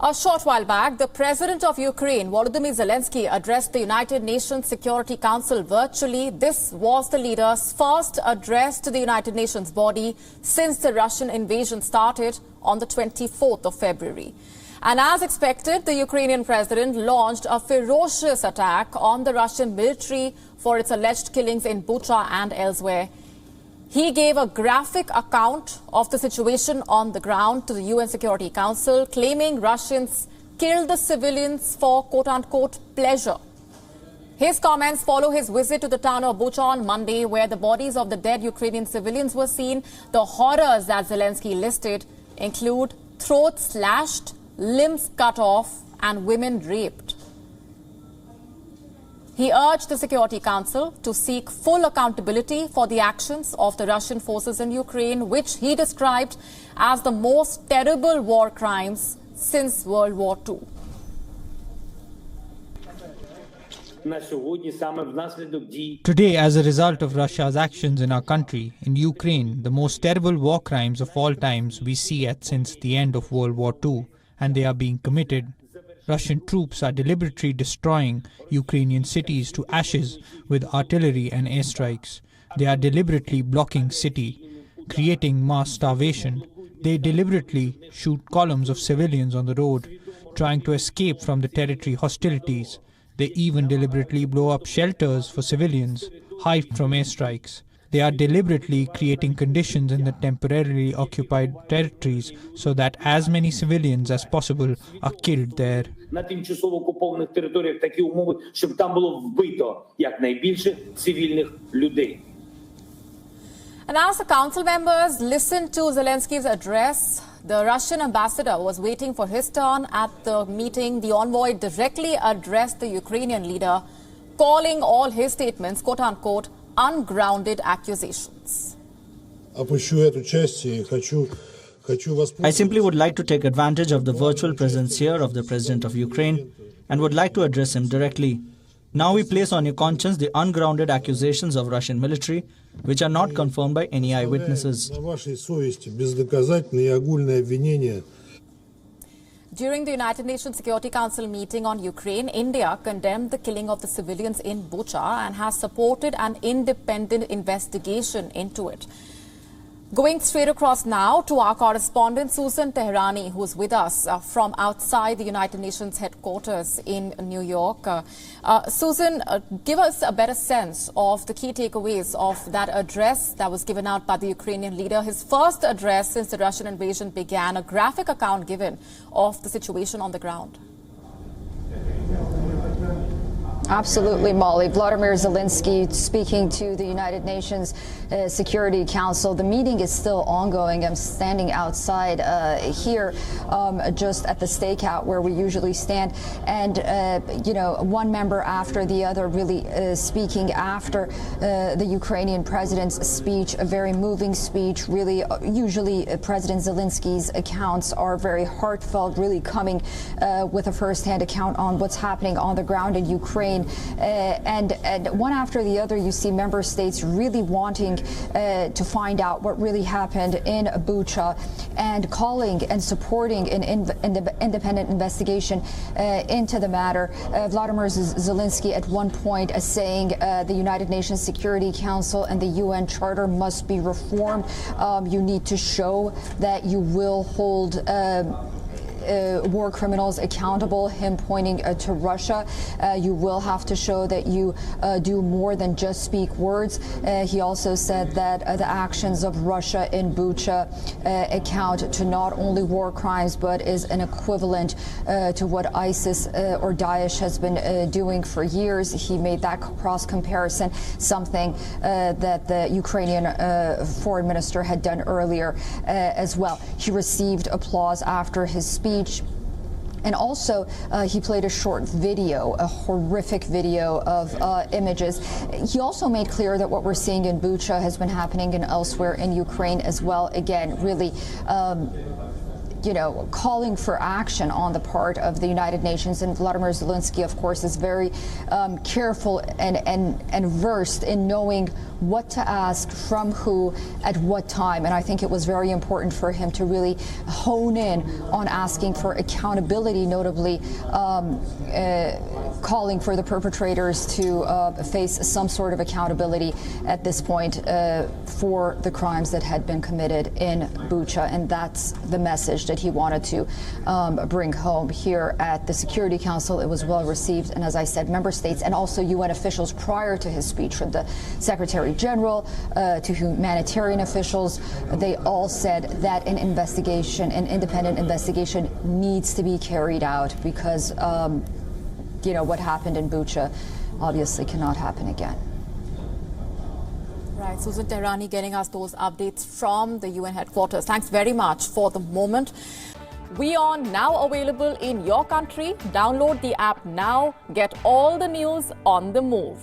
A short while back, the president of Ukraine, Volodymyr Zelensky, addressed the United Nations Security Council virtually. This was the leader's first address to the United Nations body since the Russian invasion started on the 24th of February. And as expected, the Ukrainian president launched a ferocious attack on the Russian military for its alleged killings in Bucha and elsewhere. He gave a graphic account of the situation on the ground to the UN Security Council, claiming Russians killed the civilians for quote-unquote pleasure. His comments follow his visit to the town of Bucha on Monday, where the bodies of the dead Ukrainian civilians were seen. The horrors that Zelensky listed include throats slashed, limbs cut off, and women raped. He urged the Security Council to seek full accountability for the actions of the Russian forces in Ukraine, which he described as the most terrible war crimes since World War II. Today, as a result of Russia's actions in our country, in Ukraine, the most terrible war crimes of all times we see since the end of World War II, and they are being committed. Russian troops are deliberately destroying Ukrainian cities to ashes with artillery and airstrikes. They are deliberately blocking city, creating mass starvation. They deliberately shoot columns of civilians on the road, trying to escape from the territory hostilities. They even deliberately blow up shelters for civilians, hide from airstrikes. They are deliberately creating conditions in the temporarily occupied territories so that as many civilians as possible are killed there. На тимчасово окупованих територіях такі умови, щоб там було вбито якнайбільше цивільних людей. And as the council members listened to Zelensky's address, the Russian ambassador was waiting for his turn at the meeting. The envoy directly addressed the Ukrainian leader, calling all his statements, quote-unquote, ungrounded accusations. I simply would like to take advantage of the virtual presence here of the President of Ukraine and would like to address him directly. Now we place on your conscience the ungrounded accusations of Russian military, which are not confirmed by any eyewitnesses. During the United Nations Security Council meeting on Ukraine, India condemned the killing of the civilians in Bucha and has supported an independent investigation into it. Going straight across now to our correspondent Susan Teherani, who's with us from outside the United Nations headquarters in New York. Susan, give us a better sense of the key takeaways of that address that was given out by the Ukrainian leader, his first address since the Russian invasion began, a graphic account given of the situation on the ground. Absolutely, Molly. Volodymyr Zelensky speaking to the United Nations Security Council. The meeting is still ongoing. I'm standing outside here just at the stakeout where we usually stand. And, you know, one member after the other really speaking after the Ukrainian president's speech, a very moving speech. Really, usually President Zelensky's accounts are very heartfelt, really coming with a first-hand account on what's happening on the ground in Ukraine. And one after the other, you see member states really wanting to find out what really happened in Bucha and calling and supporting an independent investigation into the matter. Volodymyr Zelensky at one point saying the United Nations Security Council and the UN Charter must be reformed. You need to show that you will hold war criminals accountable, him pointing to Russia. You will have to show that you do more than just speak words. He also said that the actions of Russia in Bucha account to not only war crimes, but is an equivalent to what ISIS or Daesh has been doing for years. He made that cross comparison, something that the Ukrainian foreign minister had done earlier as well. He received applause after his speech. And also, he played a short video, a horrific video of images. He also made clear that what we're seeing in Bucha has been happening elsewhere in Ukraine as well. Again, really calling for action on the part of the United Nations. And Vladimir Zelensky, of course, is very careful and versed in knowing what to ask from who at what time. And I think it was very important for him to really hone in on asking for accountability, notably calling for the perpetrators to face some sort of accountability at this point for the crimes that had been committed in Bucha. And that's the message that he wanted to bring home here at the Security Council. It was well received. And as I said, member states and also UN officials prior to his speech, from the Secretary General to humanitarian officials, they all said that an independent investigation needs to be carried out because, what happened in Bucha obviously cannot happen again. Right, Susan Tehrani getting us those updates from the UN headquarters. Thanks very much for the moment. WION now available in your country. Download the app now. Get all the news on the move.